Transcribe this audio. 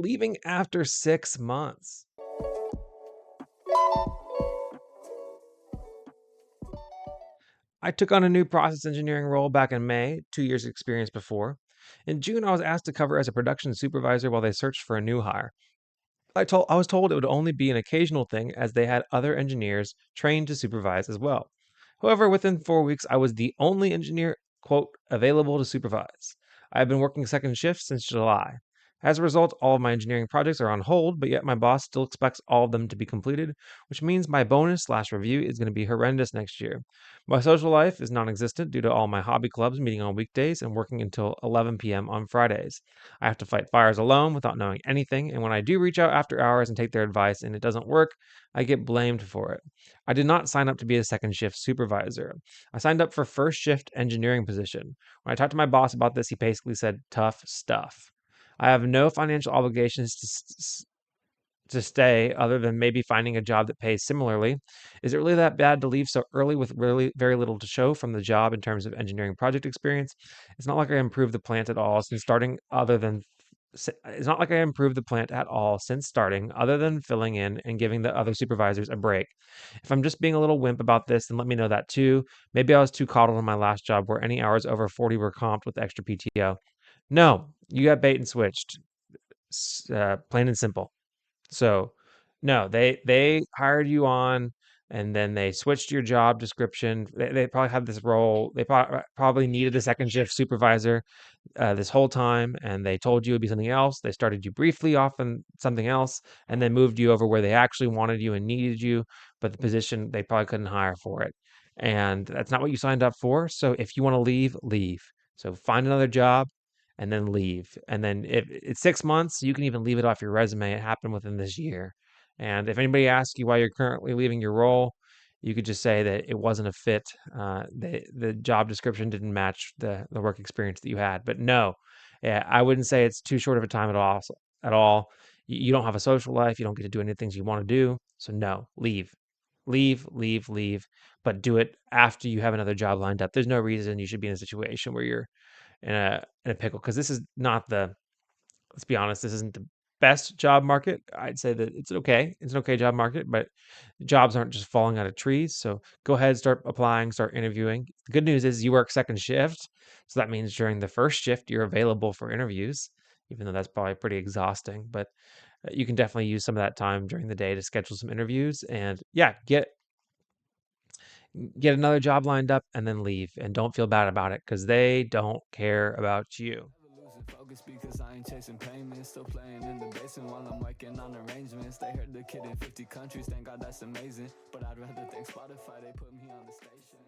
leaving after 6 months. I took on a new process engineering role back in May, 2 years experience before. In June, I was asked to cover as a production supervisor while they searched for a new hire. I was told it would only be an occasional thing as they had other engineers trained to supervise as well. However, within 4 weeks, I was the only engineer, quote, available to supervise. I have been working second shift since July. As a result, all of my engineering projects are on hold, but yet my boss still expects all of them to be completed, which means my bonus/review is going to be horrendous next year. My social life is non existent due to all my hobby clubs meeting on weekdays and working until 11 p.m. on Fridays. I have to fight fires alone without knowing anything, and when I do reach out after hours and take their advice and it doesn't work, I get blamed for it. I did not sign up to be a second shift supervisor. I signed up for first shift engineering position. When I talked to my boss about this, he basically said, tough stuff. I have no financial obligations to stay other than maybe finding a job that pays similarly. Is it really that bad to leave so early with really very little to show from the job in terms of engineering project experience? It's not like I improved the plant at all since starting other than it's not like I improved the plant at all since starting, other than filling in and giving the other supervisors a break. If I'm just being a little wimp about this, then let me know that too. Maybe I was too coddled in my last job where any hours over 40 were comped with extra PTO. No, you got bait and switched. Plain and simple. So, no, they hired you on, and then they switched your job description. They probably had this role. They probably needed a second shift supervisor this whole time, and they told you it'd be something else. They started you briefly off on something else, and then moved you over where they actually wanted you and needed you, but the position they probably couldn't hire for it. And that's not what you signed up for. So if you want to leave, leave. So find another job and then leave. And then if it's 6 months, you can even leave it off your resume. It happened within this year. And if anybody asks you why you're currently leaving your role, you could just say that it wasn't a fit. The job description didn't match the work experience that you had. But no, yeah, I wouldn't say it's too short of a time at all. At all, you don't have a social life. You don't get to do any things you want to do. So no, leave, leave. But do it after you have another job lined up. There's no reason you should be in a situation where you're in a pickle because this is not the let's be honest, this isn't the best job market. I'd say that it's okay. It's an okay job market, but jobs aren't just falling out of trees. So go ahead, start applying, start interviewing. The good news is you work second shift. So that means during the first shift, you're available for interviews, even though that's probably pretty exhausting. But you can definitely use some of that time during the day to schedule some interviews and yeah, get another job lined up and then leave and don't feel bad about it because they don't care about you. Losing focus because I ain't chasing payments. Still playing in the basement while I'm working on arrangements. They heard the kid in 50 countries, thank God that's amazing. But I'd rather thank Spotify, they put me on the station.